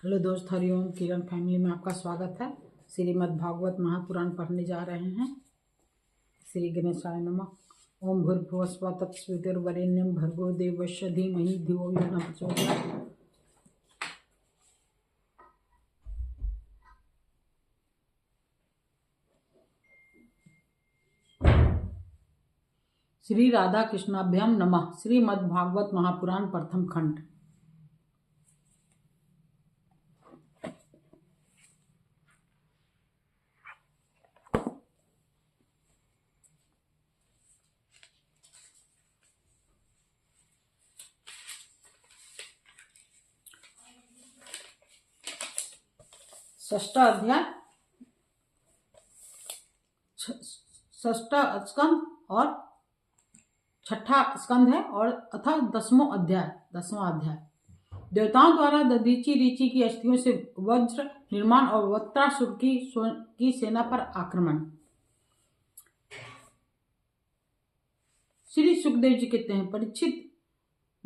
Hello दोस्त, हरिओम। किरण family में आपका स्वागत है। श्रीमद् भागवत महापुराण पढ़ने जा रहे हैं। श्री गणेशाय नमः। ओम भूर्भुवः स्वः तत्सवितुर्वरेण्यं भर्गो देवस्य धीमहि धियो यो न प्रचोदयात्। श्री राधा कृष्णाभ्याम नमः। श्रीमद् भागवत महापुराण प्रथम खंड। षष्ठा अध्याय, षष्ठा स्कंद और छठा स्कंद है और अथा दसवां अध्याय। देवताओं द्वारा दधीचि ऋचि की अस्थियों से वज्र निर्माण और वक्त्रासुर की सेना पर आक्रमण। श्री सुखदेव जी कहते हैं, परीक्षित,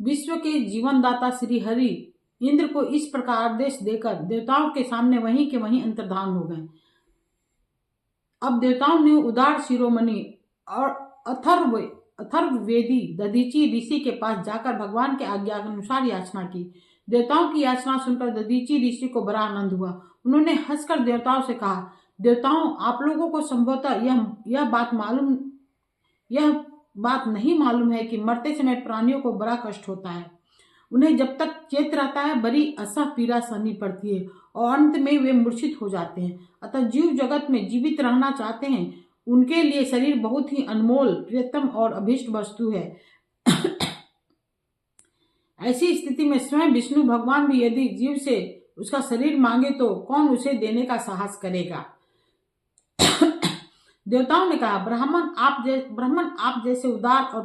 विश्व के जीवनदाता श्री हरि इंद्र को इस प्रकार आदेश देकर देवताओं के सामने वहीं के वहीं अंतर्धान हो गए। अब देवताओं ने उदार शिरोमणि और अथर्ववेदी दधीचि ऋषि के पास जाकर भगवान के आज्ञा के अनुसार याचना की। देवताओं की याचना सुनकर दधीचि ऋषि को बड़ा आनंद हुआ। उन्होंने हंसकर देवताओं से कहा, देवताओं, आप लोगों को संभवतः यह बात नहीं मालूम है कि मरते समय प्राणियों को बड़ा कष्ट होता है। उन्हें जब तक चेत रहता है बड़ी असह पीड़ा सहनी पड़ती है और अंत में वे मूर्छित हो जाते हैं। अतः जीव जगत में जीवित रहना चाहते हैं उनके लिए शरीर बहुत ही अनमोल, प्रियतम और अभीष्ट वस्तु है। ऐसी स्थिति में स्वयं विष्णु भगवान भी यदि जीव से उसका शरीर मांगे तो कौन उसे देने का साहस करेगा। देवताओं ने कहा, ब्राह्मण आप जैसे उदार और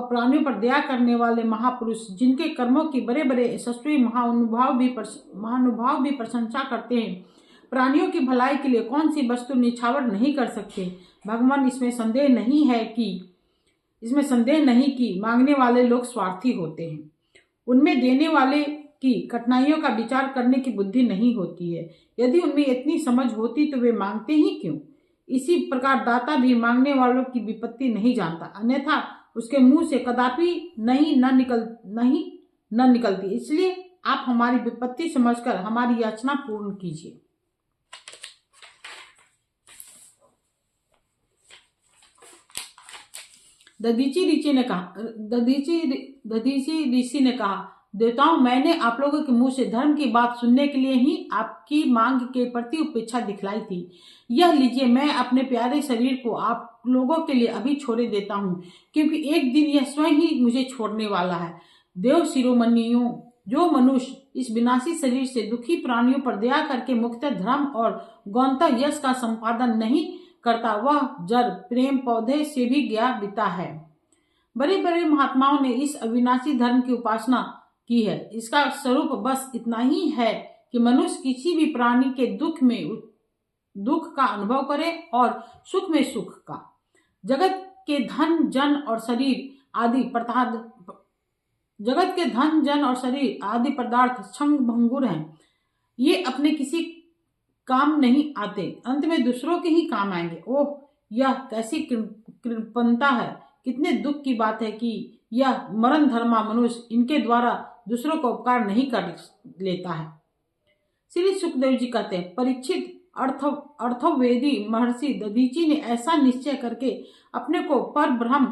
प्राणियों पर दया करने वाले महापुरुष, जिनके कर्मों की बड़े बड़े यशस्वी महानुभाव भी प्रशंसा करते हैं, प्राणियों की भलाई के लिए कौन सी वस्तु निछावर नहीं कर सकते। भगवान, इसमें संदेह नहीं कि मांगने वाले लोग स्वार्थी होते हैं। उनमें देने वाले की कठिनाइयों का विचार करने की बुद्धि नहीं होती है। यदि उनमें इतनी समझ होती तो वे मांगते ही क्यों। इसी प्रकार दाता भी मांगने वालों की विपत्ति नहीं जानता, अन्यथा उसके मुंह से कदापि न निकलती। इसलिए आप हमारी विपत्ति समझकर हमारी याचना पूर्ण कीजिए। दधीचि ऋषि ने कहा, देवताओं, मैंने आप लोगों के मुंह से धर्म की बात सुनने के लिए ही आपकी मांग के प्रति उपेक्षा दिखलाई थी। यह लीजिए, मैं अपने प्यारे शरीर को आप लोगों के लिए अभी छोड़े देता हूँ, क्योंकि एक दिन यह स्वयं ही मुझे छोड़ने वाला है। देव शिरोमणियों, जो मनुष्य इस विनाशी शरीर से दुखी प्राणियों पर दया करके मुक्तः धर्म और गौणतः यश का संपादन नहीं करता, वह जड़ प्रेम पौधे से भी गया बीता है। बड़े बड़े महात्माओं ने इस अविनाशी धर्म की उपासना की है। इसका स्वरूप बस इतना ही है कि मनुष्य किसी भी प्राणी के दुख में दुख का अनुभव करे और सुख में सुख का। जगत के धन जन और शरीर आदि पदार्थ क्षण भंगुर हैं। ये अपने किसी काम नहीं आते, अंत में दूसरों के ही काम आएंगे। ओह, यह कैसी कृपणता है। कितने दुख की बात है कि यह मरण धर्मा मनुष्य इनके द्वारा दूसरों को उपकार नहीं कर लेता है। श्री सुखदेव जी कहते हैं, परीक्षित, अर्थवेदी महर्षि दधीचि ने ऐसा निश्चय करके अपने को पर ब्रह्म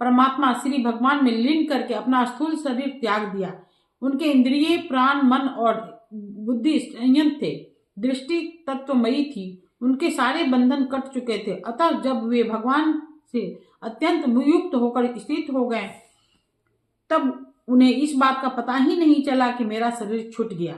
परमात्मा श्री भगवान में लीन करके अपना स्थूल शरीर त्याग दिया। उनके इंद्रिय, प्राण, मन और बुद्धि संयत थे, दृष्टि तत्वमयी थी, उनके सारे बंधन कट चुके थे। अतः जब वे भगवान से अत्यंत मुयुक्त होकर स्थित हो गए, तब उन्हें इस बात का पता ही नहीं चला कि मेरा शरीर छूट गया।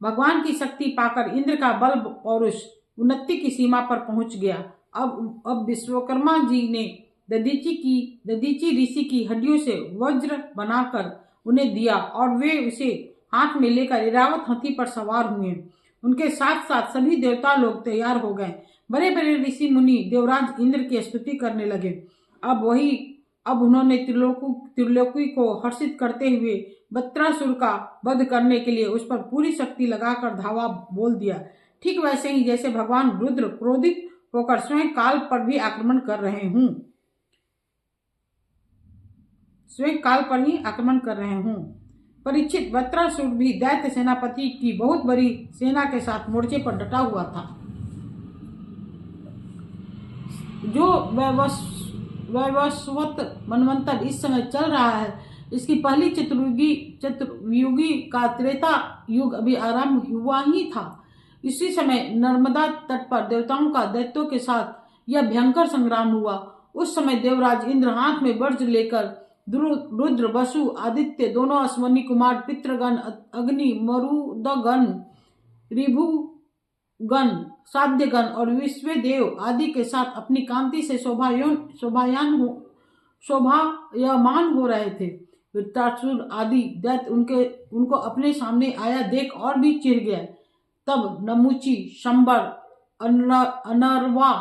भगवान की शक्ति पाकर इंद्र का बल पौरुष उन्नति की सीमा पर पहुंच गया। अब विश्वकर्मा जी ने दधीचि ऋषि की हड्डियों से वज्र बनाकर उन्हें दिया और वे उसे हाथ में लेकर ऐरावत हाथी पर सवार हुए। उनके साथ साथ सभी देवता लोग तैयार हो गए। बड़े बड़े ऋषि मुनि देवराज इंद्र की स्तुति करने लगे। अब वही अब उन्होंने त्रिलोकी को हर्षित करते हुए वृत्रासुर का वध करने के लिए उस पर पूरी शक्ति लगाकर धावा बोल दिया। ठीक वैसे ही जैसे भगवान रुद्र क्रोधित होकर स्वयं काल पर भी आक्रमण कर रहे हूं, परीक्षित, वृत्रासुर भी दैत्य सेनापति की बहुत बड़ी सेना के साथ मोर्चे पर डटा हुआ था। जो वैवस्वत मनवंतर इस समय चल रहा है, इसकी पहली चतुर्युगी का त्रेता युग अभी आरंभ हुआ ही था। इसी समय नर्मदा तट पर देवताओं का दैत्यों के साथ यह भयंकर संग्राम हुआ। उस समय देवराज इंद्र हाथ में वज्र लेकर रुद्र, वसु, आदित्य, दोनों अश्वनी कुमार, पितृगण, अग्नि, मरुदगण, ऋभुगण, साध्यगण और विश्वदेव आदि के साथ अपनी कांति से शोभायमान हो रहे थे। वृत्रासुर आदि दैत्य उनको अपने सामने आया देख और भी चिढ़ गया। तब नमुची, शंबर, अनर्वा,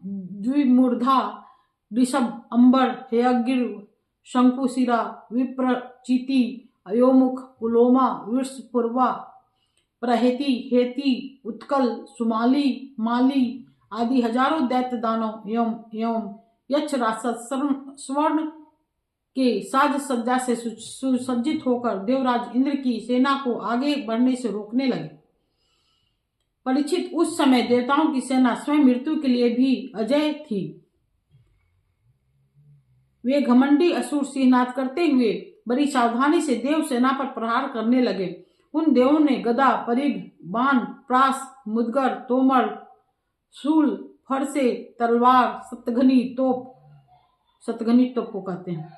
द्विमूर्धा, ऋषभ, अंबर, हेयग्रीव, शंकुशिरा, विप्रचिति, अयोमुख, पुलोमा, विषपूर्वा, प्रहेति, हेति, उत्कल, सुमाली, माली आदि हजारों दैत्य दानव एवं यक्ष राक्षस स्वर्ण के साज सज्जा से सुसज्जित होकर देवराज इंद्र की सेना को आगे बढ़ने से रोकने लगे। परीक्षित, उस समय देवताओं की सेना स्वयं मृत्यु के लिए भी अजय थी। वे घमंडी असुर सिंहनाद करते हुए बड़ी सावधानी से देव सेना पर प्रहार करने लगे। उन देवों ने गदा, परिघ, बाण, प्रास, मुदगर, तोमर, शूल, फरसे, तलवार, सतघनी तोप को कहते हैं,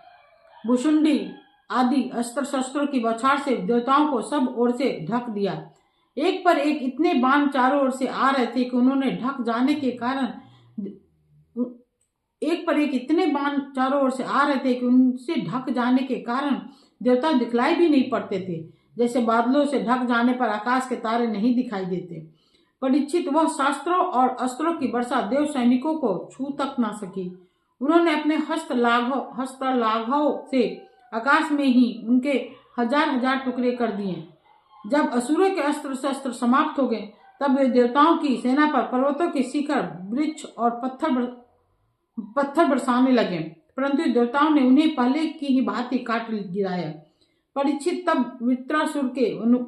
भुषुंडी आदि अस्त्र शस्त्रों की बौछार से देवताओं को सब ओर से ढक दिया। एक पर एक इतने बाण चारों ओर से आ रहे थे कि उन्होंने ढक जाने के कारण उनसे ढक जाने के कारण देवता दिखलाई भी नहीं पड़ते थे। जैसे बादलों से ढक जाने पर आकाश के तारे नहीं दिखाई देते। परीक्षित, वह शास्त्रों और अस्त्रों की वर्षा देव सैनिकों को छू तक न सकी। उन्होंने अपने हस्तलाघवों से आकाश में ही उनके हजार हजार टुकड़े कर दिए। जब असुरों के अस्त्र शस्त्र समाप्त हो गए, तब वे देवताओं की सेना पर पर्वतों के शिखर, वृक्ष और पत्थर बरसाने लगे, परंतु देवताओं ने उन्हें पहले की ही भांति काट गिराया। परीक्षित, तब वृत्रासुर के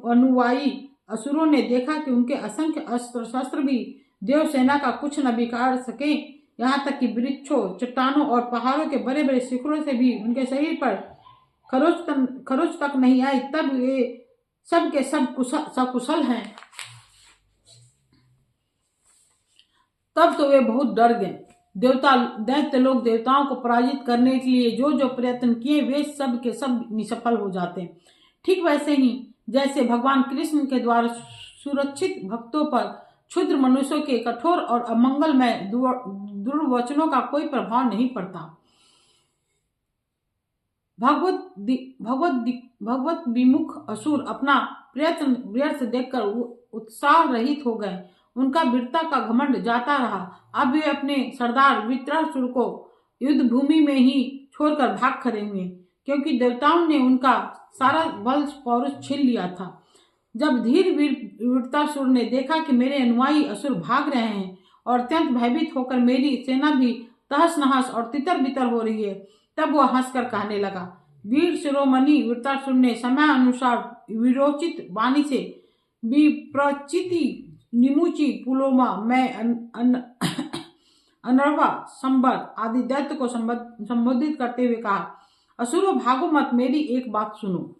अनुयायी असुरों ने देखा कि उनके असंख्य अस्त्र शस्त्र भी देव सेना का कुछ न बिगाड़ सके। यहाँ तक कि वृक्षों, चट्टानों और पहाड़ों के बड़े बड़े शिखरों से भी उनके शरीर पर खरोच तक नहीं आई। तब वे सब के सब सकुशल हैं। तब तो वे बहुत डर गए। दैत्य लोग देवताओं को पराजित करने के लिए जो जो प्रयत्न किए, वे सब के सब निष्फल हो जाते। ठीक वैसे ही जैसे भगवान कृष्ण के द्वारा सुरक्षित भक्तों पर क्षुद्र मनुष्यों के कठोर और अमंगलमय दुर्वचनों का कोई प्रभाव नहीं पड़ता। भगवत विमुख असुर अपना प्रयत्न व्यर्थ देखकर उत्साह रहित हो गए। उनका वीरता का घमंड जाता रहा। अब वे अपने सरदार वृत्रासुर को युद्ध भूमि में ही छोड़कर भाग खड़े हुए, क्योंकि देवताओं ने उनका सारा बल पौरुष छीन लिया था। जब धीर वृत्रासुर ने देखा कि मेरे अनुयायी असुर भाग रहे हैं और अत्यंत भयभीत होकर मेरी सेना भी तहस नहस और तितर बितर हो रही है, तब वह हंसकर कहने लगा। वीर शिरोमणि वृत्रासुर ने समय अनुसार विरोचित वाणी से विप्रचिति, निमुची, पुलोमा, मैं, अनर्वा, संबर आदि दैत्य को संबोधित करते हुए कहा, असुरों, भागो मत, मेरी एक बात सुनो।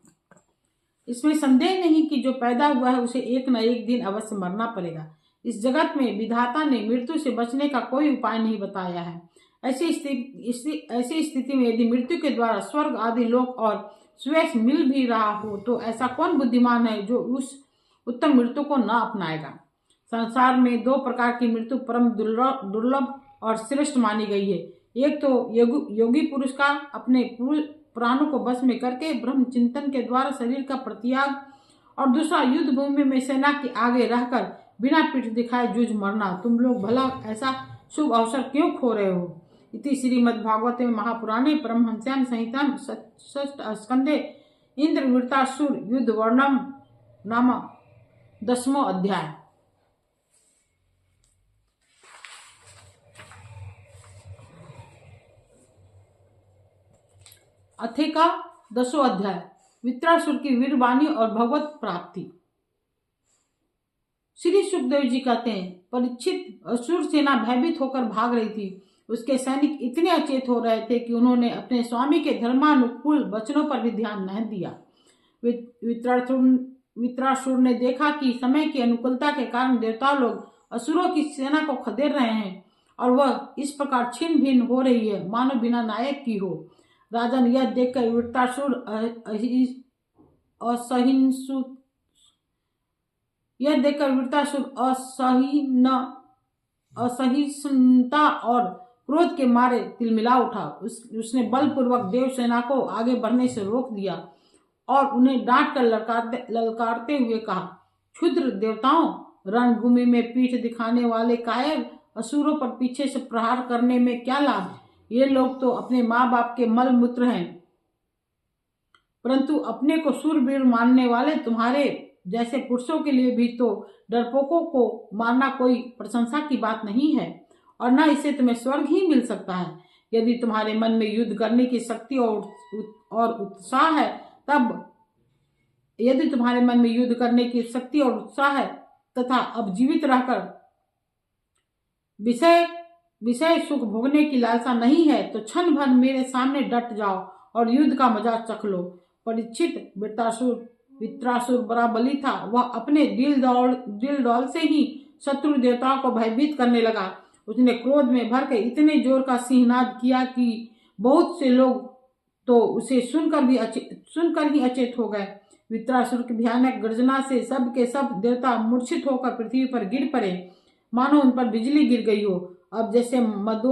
इसमें संदेह नहीं कि जो पैदा हुआ है उसे एक न एक दिन अवश्य मरना पड़ेगा। इस जगत में विधाता ने मृत्यु से बचने का कोई उपाय नहीं बताया है। ऐसी स्थिति में यदि मृत्यु के द्वारा स्वर्ग आदि लोक और स्वेश मिल भी रहा हो, तो ऐसा कौन बुद्धिमान है जो उस उत्तम मृत्यु को न अपनाएगा। संसार में दो प्रकार की मृत्यु परम दुर्लभ और श्रेष्ठ मानी गई है। एक तो योगी पुरुष का अपने प्राणों को बस में करके ब्रह्म चिंतन के द्वारा शरीर का परित्याग, और दूसरा युद्ध भूमि में सेना के आगे रहकर बिना पीठ दिखाए जूझ मरना। तुम लोग भला ऐसा शुभ अवसर क्यों खो रहे हो? इति श्रीमद्भागवते महापुराणे परमहंस्यां संहितां षष्ठ स्कंदे इंद्र वृत्तासुर युद्ध वर्णम नाम 10वां अध्याय। अथे का 10वां अध्याय, वृत्रासुर की वीरवाणी और भगवत प्राप्ति। श्री सुखदेव जी कहते हैं, परीक्षित असुर सेना भयभीत होकर भाग रही थी। उसके सैनिक इतने अचेत हो रहे थे कि उन्होंने अपने स्वामी के धर्मानुकूल वचनों पर भी ध्यान नहीं दिया। वृत्रासुर ने देखा कि समय की अनुकूलता के कारण देवता लोग असुरों की सेना को खदेड़ रहे हैं और वह इस प्रकार छिन्न भिन्न हो रही है मानो बिना नायक की हो। राजन यह देखकर वृत्रासुर असहिष्णुता और क्रोध के मारे तिलमिला उठा। उसने बलपूर्वक देव सेना को आगे बढ़ने से रोक दिया और उन्हें डांट कर ललकारते हुए कहा, क्षुद्र देवताओं, रणभूमि में पीठ दिखाने वाले कायर असुरों पर पीछे से प्रहार करने में क्या लाभ है? ये लोग तो अपने माँ बाप के मल मूत्र हैं, परंतु अपने को सूरवीर मानने वाले तुम्हारे जैसे पुरुषों के लिए भी तो डरपोकों को मारना कोई प्रशंसा की बात नहीं है, और न इससे तुम्हें स्वर्ग ही मिल सकता है। यदि तुम्हारे मन में युद्ध करने की शक्ति और उत्साह है तथा अब जीवित रहकर विषय सुख भोगने की लालसा नहीं है, तो क्षण भर मेरे सामने डट जाओ और युद्ध का मजा चख लो। परीक्षित वृत्रासुर बड़ा बली था। वह अपने दिल डौल से ही शत्रु देवताओं को भयभीत करने लगा। उसने क्रोध में भरकर इतने जोर का सिंहनाद किया कि बहुत से लोग तो उसे सुनकर ही अचेत हो गए। वृत्रासुर की भयानक गर्जना से सब के सब देवता मूर्छित होकर पृथ्वी पर गिर पड़े, मानो उन पर बिजली गिर गई हो। अब जैसे मद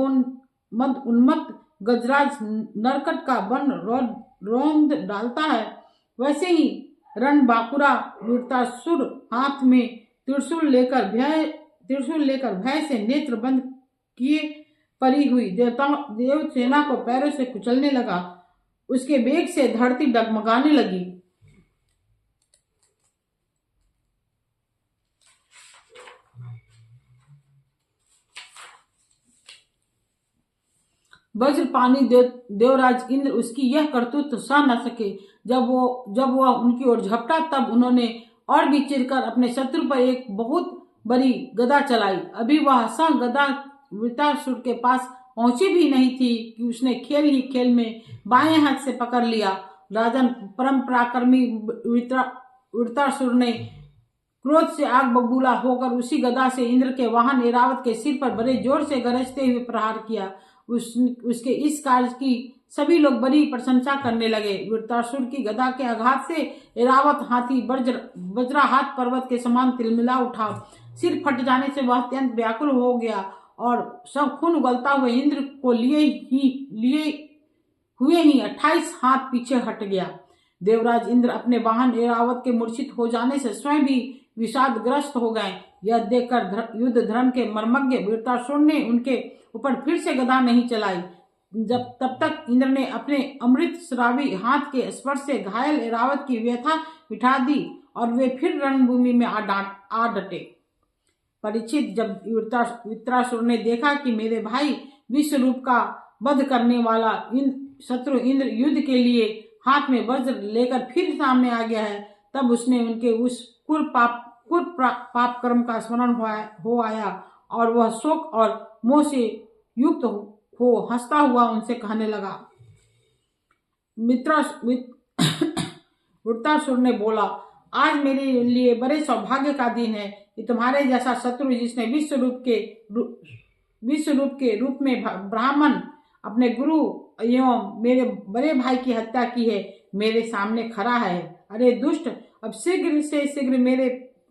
उन्मत्त गजराज नरकट का वन रौंद डालता है, वैसे ही रणबांकुरा वृत्रासुर हाथ में त्रिशूल लेकर भय से नेत्र बंद किए परी हुई देव सेना को पैरों से कुचलने लगा। उसके वेग से धरती डगमगाने लगी। वज्रपाणी देवराज इंद्र उसकी यह करतूत सह न सके। जब वह उनकी ओर झपटा, तब उन्होंने और भी चिढ़कर अपने शत्रु पर एक बहुत बड़ी गदा चलाई। अभी वह सह गदा वृत्रासुर के पास पहुंची भी नहीं थी कि उसने खेल ही खेल में बाएं हाथ से पकड़ लिया। राजन परम पराक्रमी वृत्रासुर ने क्रोध से आग बबूला होकर उसी गदा से इंद्र के वाहन ऐरावत के सिर पर बड़े जोर से गरजते हुए प्रहार किया। उसके इस कार्य की सभी लोग बड़ी प्रशंसा करने लगे। वृत्रासुर की गदा के आघात से ऐरावत हाथी वज्राहात पर्वत के समान तिलमिला उठा। सिर फट जाने से वह अत्यंत व्याकुल हो गया और सब खून उगलता हुए इंद्र को लिए हुए ही 28 हाथ पीछे हट गया। देवराज इंद्र अपने वाहन ऐरावत के मूर्छित हो जाने से स्वयं भी विषादग्रस्त हो गए। यह देखकर युद्ध धर्म के मर्मज्ञ वृत्रासुर ने उनके ऊपर फिर से गदा नहीं चलाई। तब तक इंद्र ने अपने अमृत श्रावी हाथ के स्पर्श से घायल ऐरावत की व्यथा मिटा दी और वे फिर रणभूमि में आ डटे। परीक्षित, जब वृत्रासुर ने देखा कि मेरे भाई विश्वरूप का वध करने वाला शत्रु इंद्र युद्ध के लिए हाथ में वज्र लेकर फिर सामने आ गया है, तब उसने उनके उस कुर पाप कर्म का स्मरण हो आया और वह शोक और मोह से युक्त हो हंसता हुआ उनसे कहने लगा। वृत्रासुर ने बोला, आज मेरे लिए बड़े सौभाग्य का दिन है कि तुम्हारे जैसा शत्रु, जिसने विश्वरूप के रूप में ब्राह्मण अपने गुरु एवं मेरे बड़े भाई की हत्या की है, मेरे सामने खड़ा है। अरे दुष्ट, अब शीघ्र से शीघ्र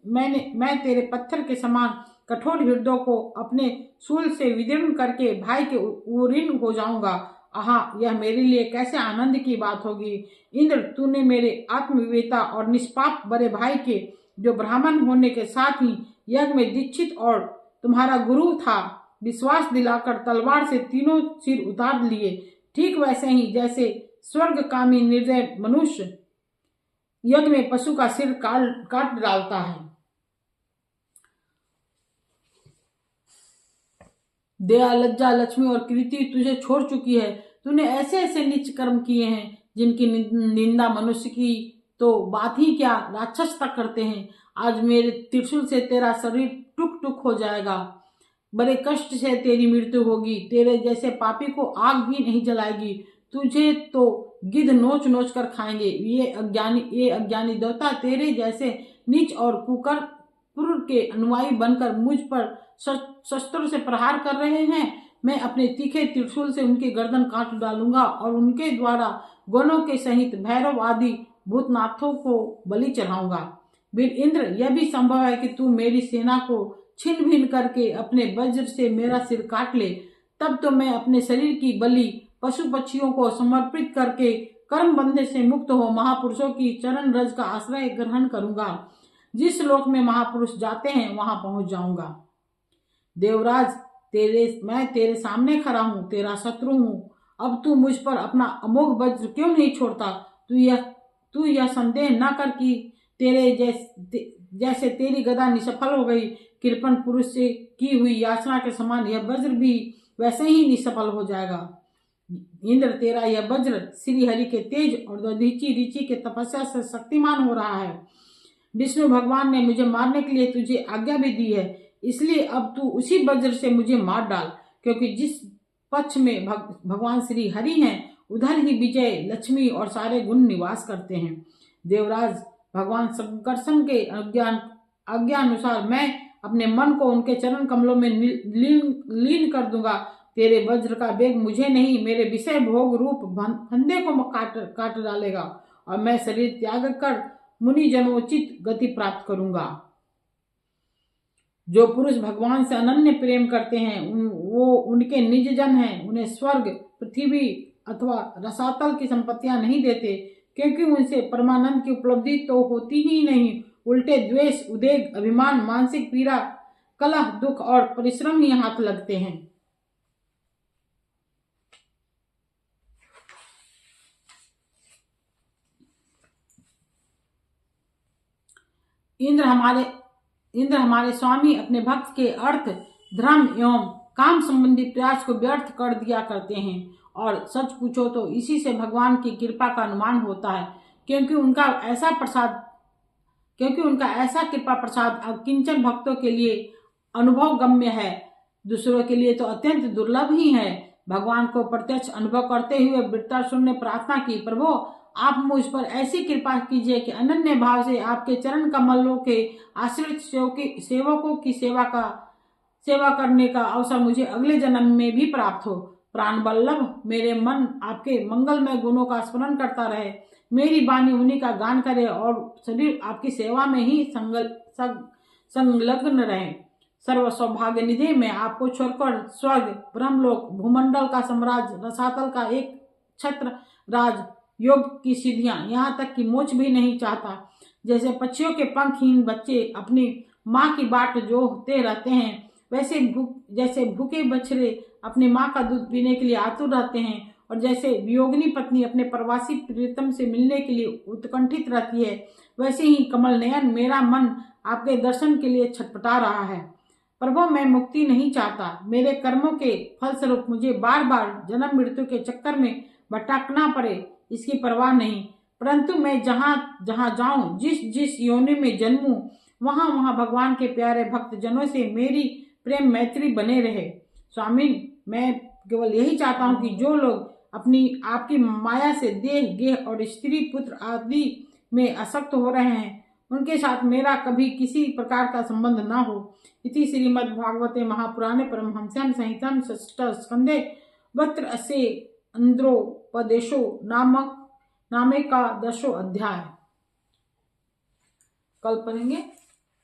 मैं तेरे पत्थर के समान कठोर हृदय को अपने शूल से विदीर्ण करके भाई के ऊरीन हो जाऊंगा। आहा, यह मेरे लिए कैसे आनंद की बात होगी। इंद्र, तूने मेरे आत्मविवेकता और निष्पाप बड़े भाई के, जो ब्राह्मण होने के साथ ही यज्ञ में दीक्षित और तुम्हारा गुरु था, विश्वास दिलाकर तलवार से तीनों सिर उतार लिए, ठीक वैसे ही जैसे स्वर्गकामी निर्दय मनुष्य यज्ञ में पशु का सिर काट डालता है। दया, लज्जा, लक्ष्मी और कीर्ति तुझे छोड़ चुकी है। तूने ऐसे ऐसे नीच कर्म किए हैं जिनकी निंदा मनुष्य की तो बात ही क्या, राक्षस तक करते हैं। आज मेरे त्रिशूल से तेरा शरीर टुक टुक हो जाएगा, बड़े कष्ट से तेरी मृत्यु होगी। तेरे जैसे पापी को आग भी नहीं जलाएगी, तुझे तो गिद्ध नोच नोच कर खाएंगे। ये अज्ञानी देवता तेरे जैसे नीच और कुकर क्रूर के अनुयायी बनकर मुझ पर शस्त्रों से प्रहार कर रहे हैं। मैं अपने तीखे त्रिशूल से उनकी गर्दन काट डालूंगा और उनके द्वारा गणों के सहित भैरव आदि भूतनाथों को बलि चढ़ाऊंगा। वीर इंद्र, यह भी संभव है कि तू मेरी सेना को छिन्न भिन्न करके अपने वज्र से मेरा सिर काट ले। तब तो मैं अपने शरीर की बलि पशु पक्षियों को समर्पित करके कर्म बंधे से मुक्त हो महापुरुषों की चरण रज का आश्रय ग्रहण करूंगा। जिस लोक में महापुरुष जाते हैं वहां पहुंच जाऊंगा। देवराज, मैं तेरे सामने खड़ा हूं, तेरा शत्रु हूं। अब तू मुझ पर अपना अमोघ वज्र क्यों नहीं छोड़ता? तू यह संदेह न कर कि तेरे जैसे तेरी गदा निष्फल हो गई। कृपण पुरुष से की हुई याचना के समान यह वज्र भी वैसे ही निष्फल हो जाएगा। इंद्र, तेरा यह वज्र श्री हरि के तेज और दधीची ऋचि के तपस्या से शक्तिमान हो रहा है। विष्णु भगवान ने मुझे मारने के लिए तुझे आज्ञा भी दी है, इसलिए अब तू उसी वज्र से मुझे मार डाल, क्योंकि जिस पक्ष में भगवान श्री हरि हैं उधर ही विजय, लक्ष्मी और सारे गुण निवास करते हैं। देवराज, भगवान संकर्षण के आज्ञा अनुसार मैं अपने मन को उनके चरण कमलों में लीन कर दूंगा। तेरे वज्र का वेग मुझे नहीं, मेरे विषय भोग रूप फंदे को काट डालेगा और मैं शरीर त्याग कर मुनि जनोचित गति प्राप्त करूंगा। जो पुरुष भगवान से अनन्य प्रेम करते हैं वो उनके निज जन हैं। उन्हें स्वर्ग, पृथ्वी अथवा रसातल की संपत्तियां नहीं देते, क्योंकि उनसे परमानंद की उपलब्धि तो होती ही नहीं। उल्टे द्वेष, उद्वेग, अभिमान, मानसिक पीड़ा, कलह, दुख और परिश्रम ही हाथ लगते हैं। इंद्र हमारे स्वामी अपने भक्त के अर्थ, धर्म एवं काम संबंधी प्रयास को व्यर्थ कर दिया करते हैं। और सच पूछो तो इसी से भगवान की कृपा का अनुमान होता है, क्योंकि उनका ऐसा कृपा प्रसाद अकिंचन भक्तों के लिए अनुभव गम्य है, दूसरों के लिए तो अत्यंत दुर्लभ ही है। भगवान को प्रत्यक्ष अनुभव करते हुए वृत्रासुर ने प्रार्थना की, प्रभु आप मुझ पर ऐसी कृपा कीजिए कि अनन्य भाव से आपके चरण कमलों के आश्रित सेवकों की सेवा करने का अवसर मुझे अगले जन्म में भी प्राप्त हो। प्राण वल्लभ, मेरे मन आपके मंगलमय गुणों का स्मरण करता रहे, मेरी वाणी उन्हीं का गान करे और शरीर आपकी सेवा में ही संलग्न रहे। सर्व सौभाग्य निधि, मैं आपको छोड़कर स्वर्ग, ब्रह्मलोक, भूमंडल का साम्राज्य, रसातल का एक छत्र राज, योग की सिद्धियां, यहाँ तक कि मोक्ष भी नहीं चाहता। जैसे पक्षियों के पंखहीन बच्चे अपनी माँ की बाट जोहते रहते हैं, जैसे भूखे बछड़े अपनी माँ का दूध पीने के लिए आतुर रहते हैं, और जैसे वियोगिनी पत्नी अपने प्रवासी प्रियतम से मिलने के लिए उत्कंठित रहती है, वैसे ही कमल नयन मेरा मन आपके दर्शन के लिए छटपटा रहा है। प्रभु, मैं मुक्ति नहीं चाहता। मेरे कर्मों के फलस्वरूप मुझे बार बार जन्म मृत्यु के चक्कर में भटकना पड़े, इसकी परवाह नहीं, परंतु मैं जहाँ जहाँ जाऊं, जिस योनि में जन्मूं, वहाँ वहाँ भगवान के प्यारे भक्त जनों से मेरी प्रेम मैत्री बने रहे। स्वामी, मैं केवल यही चाहता हूँ कि जो लोग आपकी माया से देह, गेह और स्त्री पुत्र आदि में आसक्त हो रहे हैं, उनके साथ मेरा कभी किसी प्रकार का संबंध न हो। इति श्रीमद्भागवते महापुराणे परमहंस्यां संहितां षष्ठ स्कंदे वक्त्र अस्य इंद्रोपदेशो नामे का 10वां अध्याय। कल पढ़ेंगे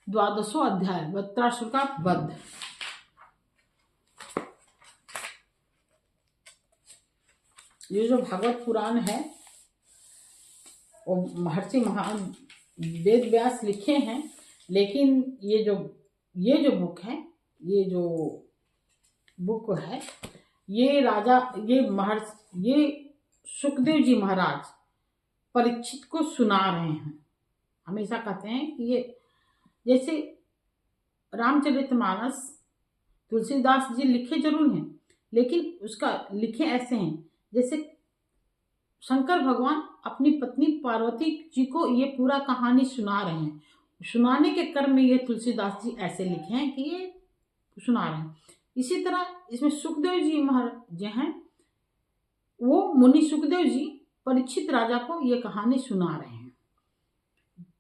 12वां अध्याय, वृत्रासुर का वध। ये जो भागवत पुराण है वो महर्षि वेद व्यास लिखे हैं, लेकिन ये जो बुक है, ये जो बुक है। ये राजा ये सुखदेव जी महाराज परीक्षित को सुना रहे हैं। हमेशा कहते हैं कि ये जैसे रामचरितमानस तुलसीदास जी लिखे जरूर हैं, लेकिन उसका लिखे ऐसे हैं जैसे शंकर भगवान अपनी पत्नी पार्वती जी को ये पूरा कहानी सुना रहे हैं। सुनाने के क्रम में ये तुलसीदास जी ऐसे लिखे हैं कि ये सुना रहे हैं। इसी तरह इसमें सुखदेव जी महाराज जो हैं, वो मुनि सुखदेव जी परीक्षित राजा को ये कहानी सुना रहे हैं।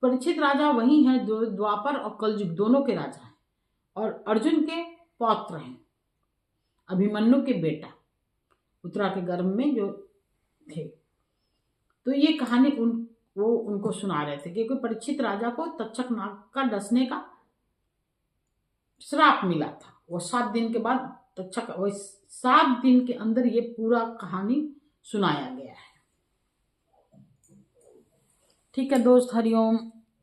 परीक्षित राजा वही हैं द्वापर और कलयुग दोनों के राजा हैं, और अर्जुन के पौत्र हैं, अभिमन्यु के बेटा, उत्तरा के गर्भ में जो थे। तो ये कहानी वो उनको सुना रहे थे, क्योंकि परीक्षित राजा को तक्षक नाग का डसने का श्राप मिला था। वो 7 दिन के बाद तक्षक, वो 7 दिन के अंदर ये पूरा कहानी सुनाया गया है। ठीक है दोस्त, हरिओम।